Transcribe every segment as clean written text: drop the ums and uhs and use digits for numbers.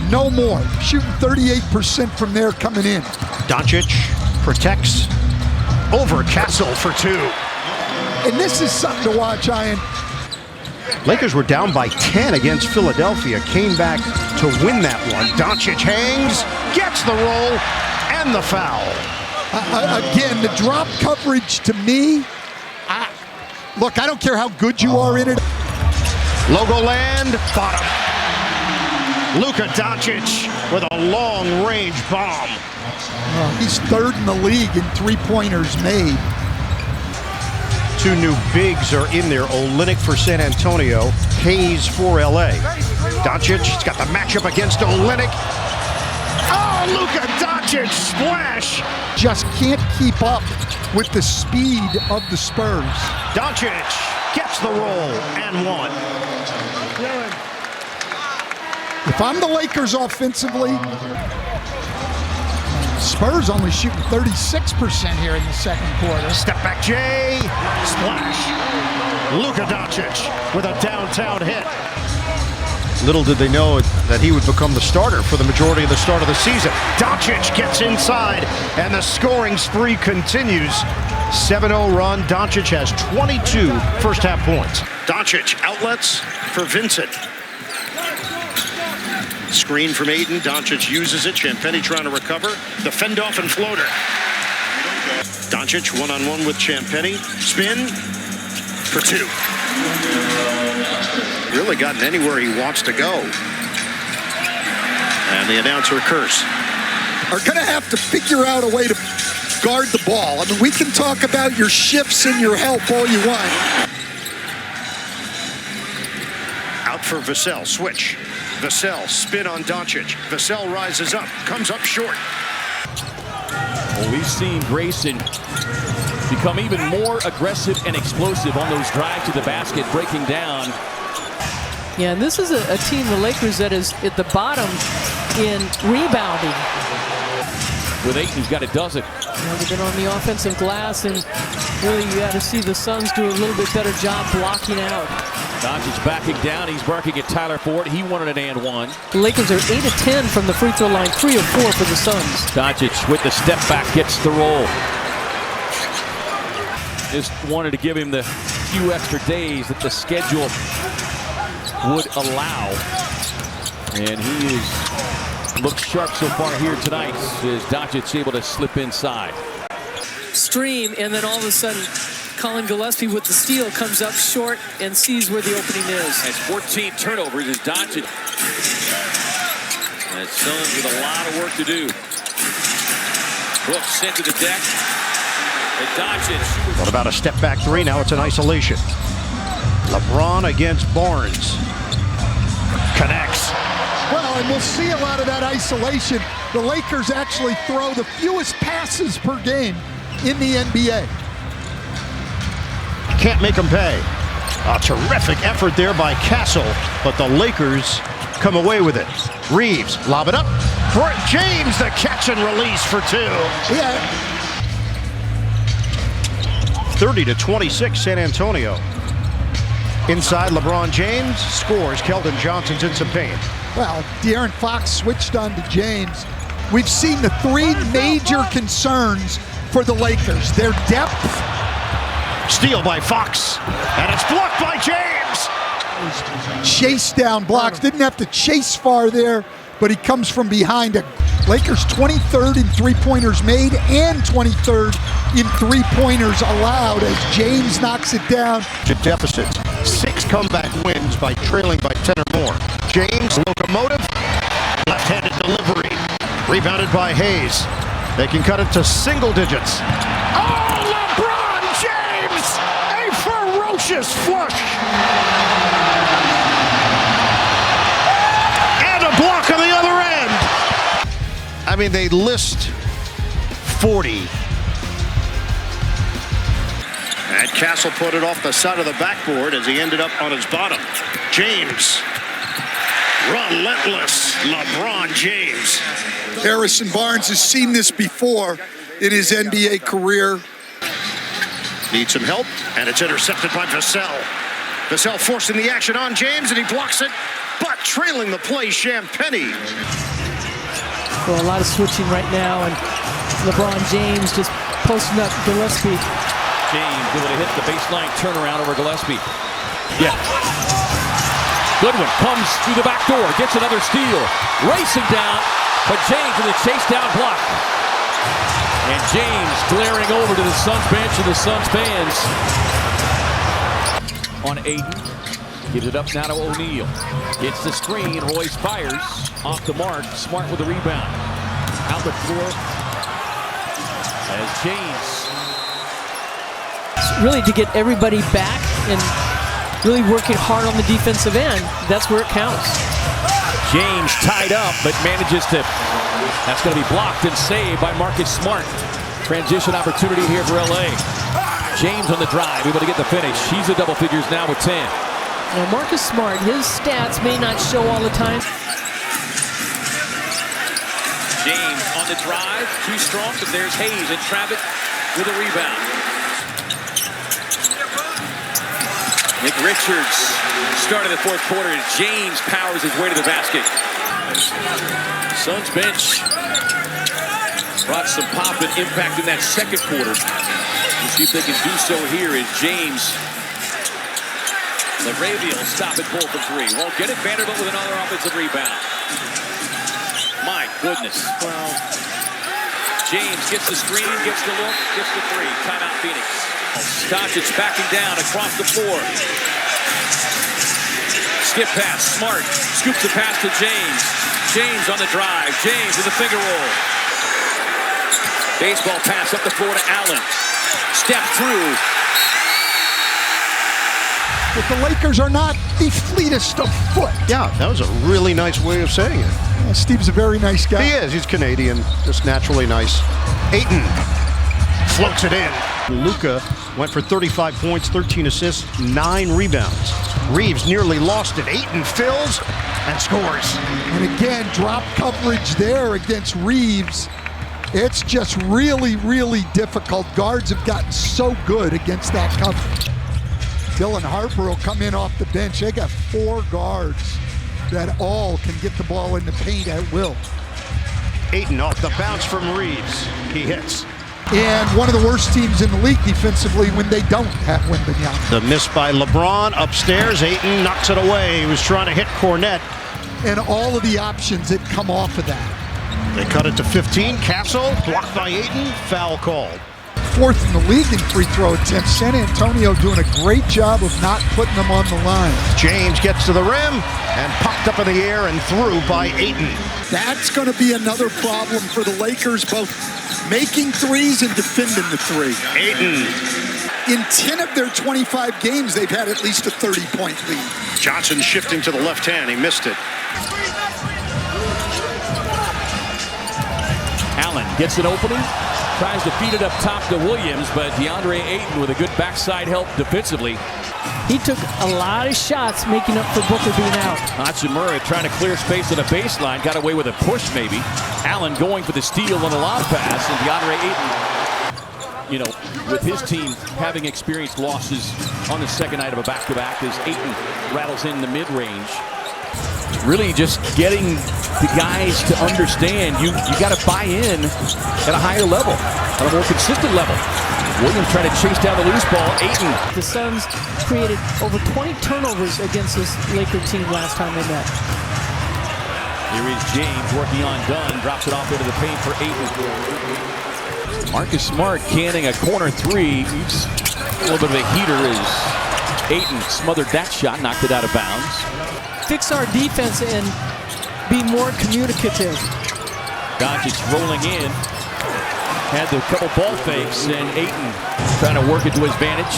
no more. Shooting 38% from there coming in. Doncic protects over Castle for two. And this is something to watch, Ian. Lakers were down by 10 against Philadelphia, came back to win that one. Doncic hangs, gets the roll, and the foul. Again, the drop coverage to me, look, I don't care how good you are in it. Logo land, bottom. Luka Doncic with a long-range bomb. He's third in the league in three-pointers made. Two new bigs are in there. Olynyk for San Antonio, Hayes for LA. Doncic's got the matchup against Olynyk. Oh, Luka Doncic splash! Just can't keep up with the speed of the Spurs. Doncic gets the roll and one. If I'm the Lakers offensively, Spurs only shooting 36% here in the second quarter. Step back, Jay. Splash. Luka Doncic with a downtown hit. Little did they know that he would become the starter for the majority of the start of the season. Doncic gets inside, and the scoring spree continues. 7-0 run. Doncic has 22 first-half points. Doncic outlets for Vincent. Screen from Ayton. Doncic uses it. Champagnie trying to recover. The fend-off and floater. Doncic one-on-one with Champagnie. Spin for two. Really gotten anywhere he wants to go. And the announcer curse. Are going to have to figure out a way to guard the ball. I mean, we can talk about your shifts and your help all you want. Out for Vassell. Switch. Vassell, spin on Doncic. Vassell rises up, comes up short. Well, we've seen Grayson become even more aggressive and explosive on those drives to the basket, breaking down. Yeah, and this is a team, the Lakers, that is at the bottom in rebounding. With Ayton, he's got a dozen. They've been on the offensive glass, and really you got to see the Suns do a little bit better job blocking out. Doncic backing down. He's barking at Tyler Ford. He wanted an and one. The Lakers are 8 of 10 from the free throw line, 3 of 4 for the Suns. Doncic with the step back gets the roll. Just wanted to give him the few extra days that the schedule would allow. And he looks sharp so far here tonight as Doncic able to slip inside. Stream, and then all of a sudden Colin Gillespie with the steal comes up short and sees where the opening is. Has 14 turnovers as Doncic. And Suns with a lot of work to do. Brooks sent to the deck. And Doncic. What about a step back three? Now it's an isolation. LeBron against Barnes. Connects. Well, and we'll see a lot of that isolation. The Lakers actually throw the fewest passes per game in the NBA. Can't make them pay. A terrific effort there by Castle, but the Lakers come away with it. Reaves, lob it up for James, the catch and release for two. Yeah. 30-26, San Antonio. Inside, LeBron James scores. Keldon Johnson's in some pain. Well, De'Aaron Fox switched on to James. We've seen the three major concerns for the Lakers. Their depth. Steal by Fox, and it's blocked by James. Chase down blocks. Didn't have to chase far there, but he comes from behind. Lakers 23rd in three-pointers made and 23rd in three-pointers allowed as James knocks it down. To deficit. 6 comeback wins by trailing by 10 or more. James, locomotive, left-handed delivery. Rebounded by Hayes. They can cut it to single digits. Oh, LeBron James! A ferocious flush! And a block on the other end! I mean, they list 40. And Castle put it off the side of the backboard as he ended up on his bottom. James. Relentless LeBron James. Harrison Barnes has seen this before in his NBA career. Needs some help, and it's intercepted by Vassell. Vassell forcing the action on James, and he blocks it. but trailing the play, Champagnie. Well, a lot of switching right now, and LeBron James just posting up Gillespie. James able to hit the baseline turnaround over Gillespie. Yeah. Good one. Comes through the back door. Gets another steal. Racing down. But James with a chase down block. And James glaring over to the Suns bench and the Suns fans. On Ayton. Gives it up now to O'Neal. Gets the screen. Royce fires. Off the mark. Smart with the rebound. Out the floor. As James. Really to get everybody back and really working hard on the defensive end. That's where it counts. James tied up, but manages to. That's going to be blocked and saved by Marcus Smart. Transition opportunity here for LA. James on the drive, able to get the finish. He's in double figures now with 10. Now Marcus Smart, his stats may not show all the time. James on the drive, too strong, but there's Hayes and Travitt with a rebound. Nick Richards started the fourth quarter as James powers his way to the basket. Suns bench brought some pop and impact in that second quarter. We'll see if they can do so here as James. Laravia will stop and pull for three. Won't get it. Vanderbilt with another offensive rebound. My goodness. Well, James gets the screen, gets the look, gets the three. Timeout Phoenix. Doncic backing down across the floor. Skip pass, Smart scoops the pass to James. James on the drive. James with the finger roll. Baseball pass up the floor to Allen. Step through. But the Lakers are not the fleetest of foot. Yeah, that was a really nice way of saying it. Yeah, Steve's a very nice guy. He is. He's Canadian. Just naturally nice. Ayton floats it in. Luka went for 35 points, 13 assists, 9 rebounds. Reaves nearly lost it. Ayton fills and scores. And again, drop coverage there against Reaves. It's just really, really difficult. Guards have gotten so good against that coverage. Dylan Harper will come in off the bench. They got 4 guards that all can get the ball in the paint at will. Ayton off the bounce from Reaves. He hits. And one of the worst teams in the league defensively when they don't have Wembanyama. The miss by LeBron upstairs. Ayton knocks it away. He was trying to hit Cornette. And all of the options that come off of that. They cut it to 15. Castle blocked by Ayton. Foul called. 4th in the league in free throw attempts. San Antonio doing a great job of not putting them on the line. James gets to the rim and popped up in the air and through by Ayton. That's going to be another problem for the Lakers, both making threes and defending the three. Ayton. In 10 of their 25 games, they've had at least a 30-point lead. Johnson shifting to the left hand. He missed it. Allen gets an opening. Tries to feed it up top to Williams, but DeAndre Ayton with a good backside help defensively. He took a lot of shots making up for Booker being out. Hachimura trying to clear space on the baseline. Got away with a push maybe. Allen going for the steal on the lob pass, and DeAndre Ayton, you know, with his team having experienced losses on the second night of a back-to-back as Ayton rattles in the mid-range. Really just getting the guys to understand you got to buy in at a higher level, at a more consistent level. Williams trying to chase down the loose ball. Ayton. The Suns created over 20 turnovers against this Laker team last time they met. Here is James working on Dunn. Drops it off into the paint for Ayton. Marcus Smart canning a corner three. He's a little bit of a heater as Ayton smothered that shot, knocked it out of bounds. Fix our defense and be more communicative. Doncic rolling in. Had the couple ball fakes, and Ayton trying to work it to his advantage.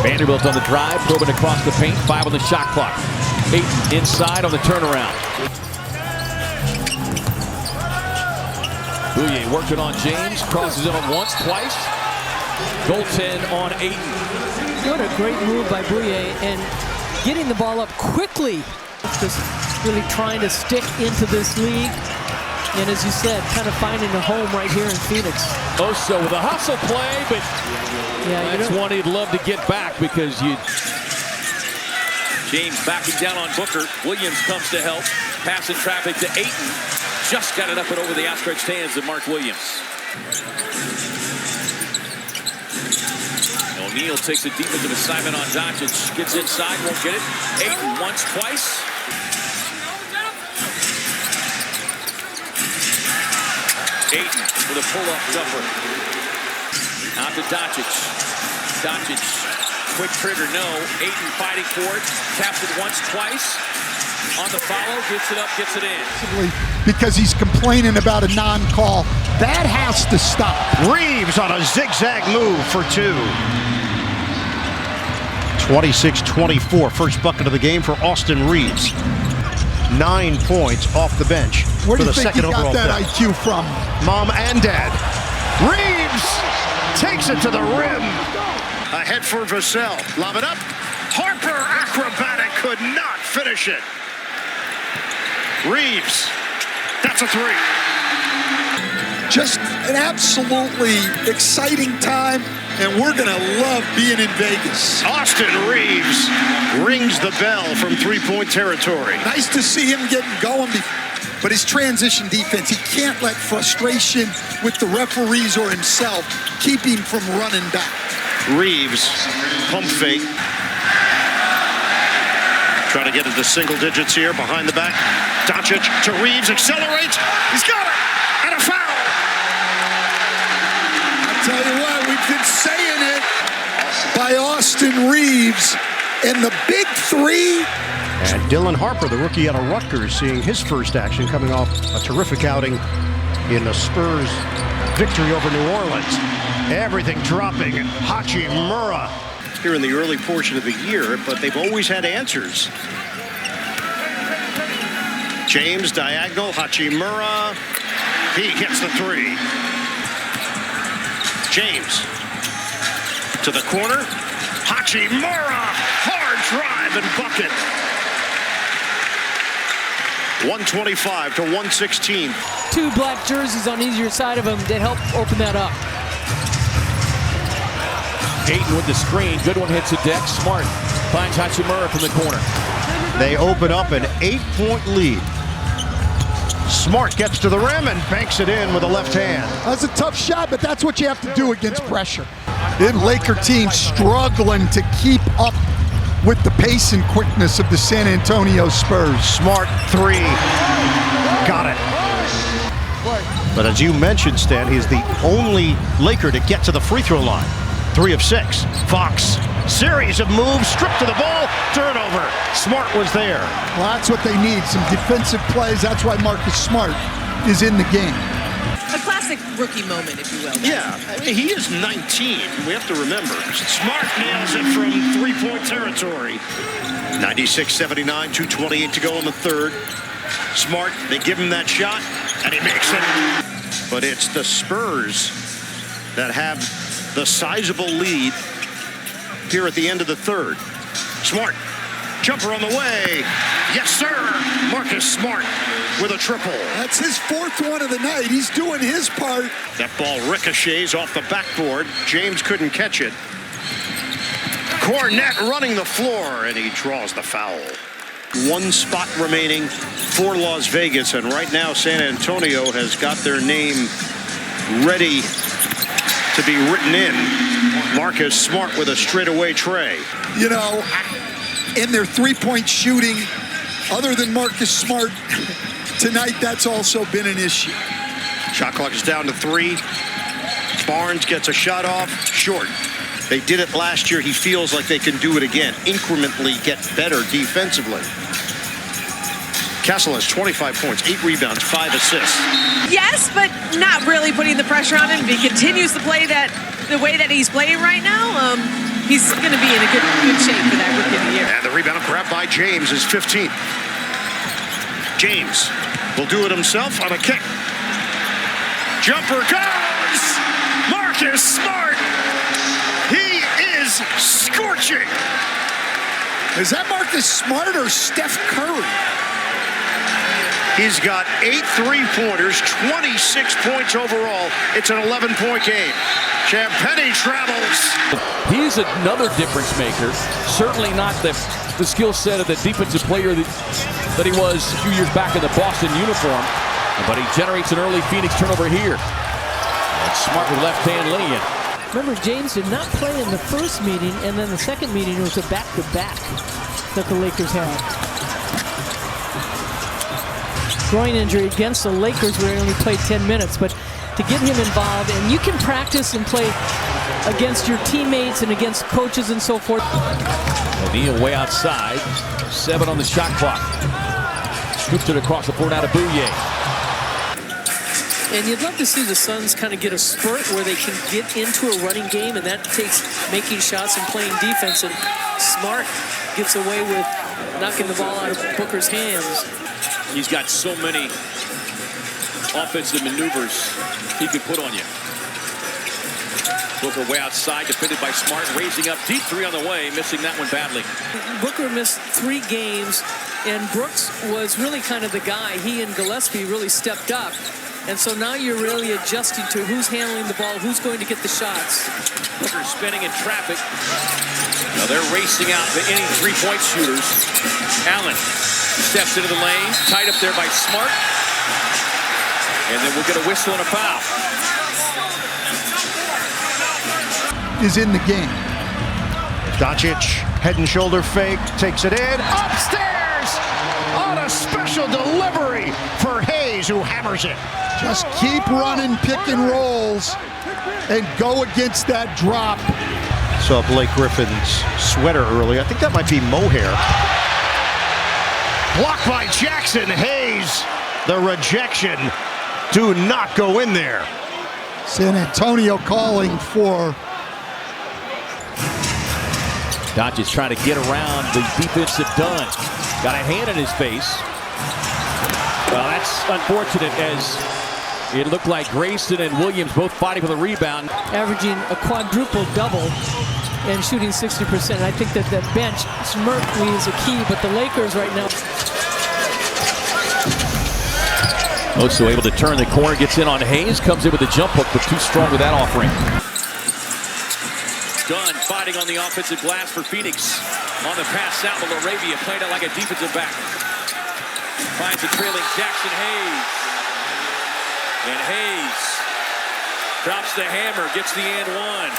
Vanderbilt on the drive, probing across the paint, 5 on the shot clock. Ayton inside on the turnaround. Bouye working on James, crosses him up once, twice. Goaltend on Ayton. What a great move by Bouye and getting the ball up quickly. Just really trying to stick into this league. And as you said, kind of finding a home right here in Phoenix. Oso with a hustle play, but yeah, that's one he'd love to get back because James backing down on Booker. Williams comes to help. Passing traffic to Ayton. Just got it up and over the outstretched hands of Mark Williams. O'Neal takes a defensive assignment on Doncic. Gets inside, won't get it. Ayton once, twice. Ayton with a pull-up jumper. Out to Doncic. Doncic, quick trigger, no. Ayton fighting for it. Taps it once, twice. On the follow, gets it up, gets it in. Because he's complaining about a non-call. That has to stop. Reaves on a zigzag move for two. 26-24, first bucket of the game for Austin Reaves. 9 points off the bench Where for do you the think he second got overall that pick. IQ from? Mom and Dad. Reaves takes it to the rim. Ahead for Vassell. Lob it up. Harper, acrobatic, could not finish it. Reaves, that's a three. Just an absolutely exciting time, and we're going to love being in Vegas. Austin Reaves rings the bell from three-point territory. Nice to see him getting going, but his transition defense, he can't let frustration with the referees or himself keep him from running back. Reaves, pump fake. Trying to get into single digits here behind the back. Doncic to Reaves, accelerates. He's got it, and a foul. I'll tell you what, we've been saying it by Austin Reaves, and the big three. And Dylan Harper, the rookie out of Rutgers, seeing his first action coming off a terrific outing in the Spurs' victory over New Orleans. Everything dropping. Hachimura here in the early portion of the year, but they've always had answers. James diagonal, Hachimura. He hits the three. James to the corner. Hachimura, hard drive and bucket. 125 to 116. Two black jerseys on either side of him that help open that up. Ayton with the screen. Good one hits the deck. Smart finds Hachimura from the corner. They open up an 8-point lead. Smart gets to the rim and banks it in with a left hand. That's a tough shot, but that's what you have to do against pressure. The Laker team struggling to keep up with the pace and quickness of the San Antonio Spurs. Smart three. Got it. But as you mentioned, Stan, he's the only Laker to get to the free throw line. 3 of 6. Fox, series of moves, stripped to the ball, turnover. Smart was there. Well, that's what they need, some defensive plays. That's why Marcus Smart is in the game. A classic rookie moment, if you will. Yeah, I mean, he is 19. We have to remember. Smart nails it from three-point territory. 96-79, 2:28 to go in the third. Smart, they give him that shot, and he makes it. But it's the Spurs that have the sizable lead here at the end of the third. Smart, jumper on the way. Yes, sir. Marcus Smart with a triple. That's his 4th one of the night. He's doing his part. That ball ricochets off the backboard. James couldn't catch it. Cornette running the floor, and he draws the foul. 1 spot remaining for Las Vegas, and right now San Antonio has got their name ready to be written in. Marcus Smart with a straightaway tray. You know, in their three-point shooting, other than Marcus Smart, tonight that's also been an issue. Shot clock is down to 3. Barnes gets a shot off, short. They did it last year. He feels like they can do it again. Incrementally get better defensively. Kessel has 25 points, 8 rebounds, 5 assists. Yes, but not really putting the pressure on him. If he continues to play the way that he's playing right now, he's going to be in a good shape for that rookie of the year. And the rebound grabbed by James is 15th. James will do it himself on a kick. Jumper goes! Marcus Smart! He is scorching! Is that Marcus Smart or Steph Curry? He's got 8 3-pointers, 26 points overall. It's an 11-point game. Champagny travels. He's another difference maker. Certainly not the the skill set of the defensive player that he was a few years back in the Boston uniform. But he generates an early Phoenix turnover here. And Smart with left hand laying. Remember, James did not play in the first meeting, and then the second meeting was a back-to-back that the Lakers had. Groin injury against the Lakers where he only played 10 minutes, but to get him involved, and you can practice and play against your teammates and against coaches and so forth. O'Neal way outside, 7 on the shot clock. Scoops it across the floor now to Bouye. And you'd love to see the Suns kind of get a spurt where they can get into a running game, and that takes making shots and playing defense. And Smart gets away with knocking the ball out of Booker's hands. He's got so many offensive maneuvers he could put on you. Booker way outside, defended by Smart, raising up deep three on the way, missing that one badly. Booker missed 3 games, and Brooks was really kind of the guy. He and Gillespie really stepped up. And so now you're really adjusting to who's handling the ball, who's going to get the shots. Booker spinning in traffic. Now they're racing out the any three-point shooters. Allen steps into the lane, tied up there by Smart. And then we'll get a whistle and a foul. Is in the game. Doncic, head and shoulder fake, takes it in, upstairs on a special delivery for Hayes, who hammers it. Just keep running pick and rolls and go against that drop. Saw Blake Griffin's sweater early. I think that might be mohair. Blocked by Jaxson Hayes. The rejection. Do not go in there. San Antonio calling for. Doncic trying to get around the defensive done. Got a hand in his face. Well, that's unfortunate, as it looked like Grayson and Williams both fighting for the rebound. Averaging a quadruple double and shooting 60%. I think that bench smartly is a key, but the Lakers right now. Also able to turn the corner, gets in on Hayes, comes in with a jump hook, but too strong with that offering. Dunn fighting on the offensive glass for Phoenix. On the pass out, but Laravia played it like a defensive back. Finds the trailing Jaxson Hayes. And Hayes drops the hammer, gets the and one.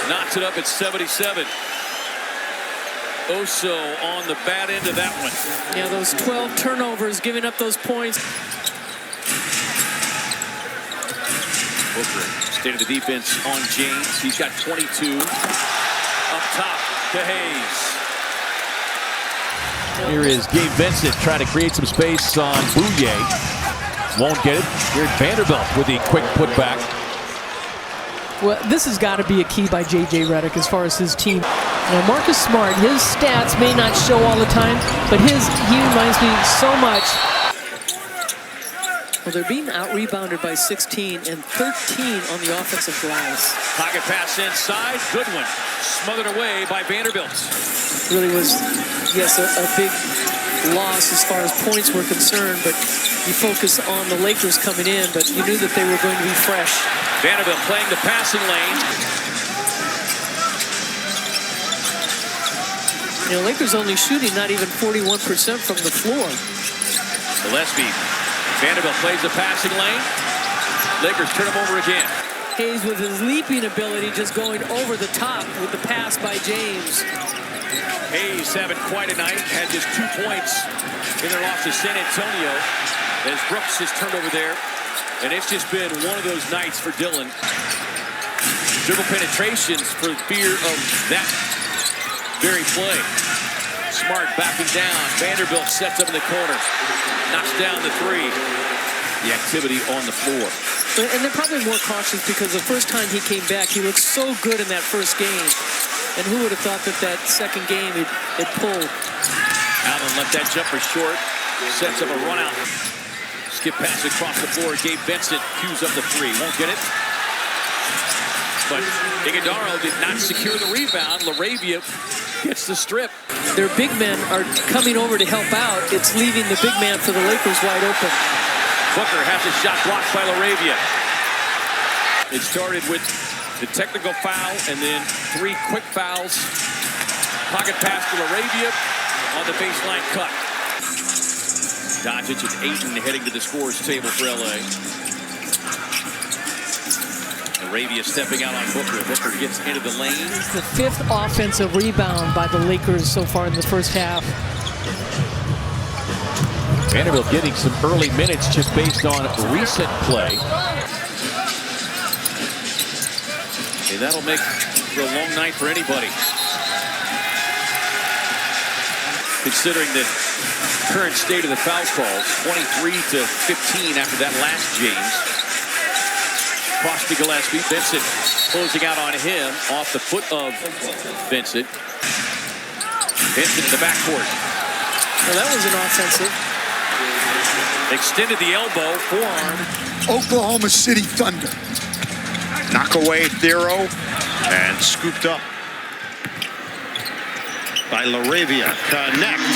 Knocks it up at 77. Oso on the bad end of that one. Yeah, those 12 turnovers, giving up those points. Booker, state of the defense on James. He's got 22. Up top to Hayes. Here is Gabe Vincent trying to create some space on Bouye. Won't get it. Here's Vanderbilt with the quick putback. Well, this has got to be a key by J.J. Redick as far as his team. Now, Marcus Smart, his stats may not show all the time, but he reminds me so much. Well, they're being out-rebounded by 16 and 13 on the offensive glass. Pocket pass inside. Good one. Smothered away by Vanderbilt. Really was, yes, a big loss as far as points were concerned, but you focus on the Lakers coming in, but you knew that they were going to be fresh. Vanderbilt playing the passing lane. You know, Lakers only shooting not even 41% from the floor. Gillespie. Vanderbilt plays the passing lane. Lakers turn him over again. Hayes with his leaping ability just going over the top with the pass by James. Hayes having quite a night. Had just 2 points in their loss to San Antonio as Brooks has turned over there. And it's just been one of those nights for Dillon. Dribble penetrations for fear of that very play. Smart backing down. Vanderbilt sets up in the corner. Knocks down the three. The activity on the floor. And they're probably more cautious because the first time he came back, he looked so good in that first game. And who would have thought that second game it pulled? Allen left that jumper short. Sets up a run out. Skip pass across the floor. Gabe Vincent cues up the three. Won't get it. But Iguodaro did not secure the rebound. Laravia gets the strip. Their big men are coming over to help out. It's leaving the big man for the Lakers wide open. Booker has a shot blocked by Laravia. It started with the technical foul and then 3 quick fouls Pocket pass to Laravia on the baseline cut. Doncic and Ayton heading to the scores table for LA. Laravia stepping out on Booker. Booker gets into the lane. It's the 5th offensive rebound by the Lakers so far in the first half. Vanderbilt getting some early minutes just based on recent play. And that'll make for a long night for anybody. Considering the current state of the foul calls, 23-15 after that last James. Cross to Gillespie. Vincent closing out on him off the foot of Vincent. Vincent in the backcourt. Well, that was an offensive. Extended the elbow, forearm. Oklahoma City Thunder. Knock away Thiero and scooped up by Laravia. Knecht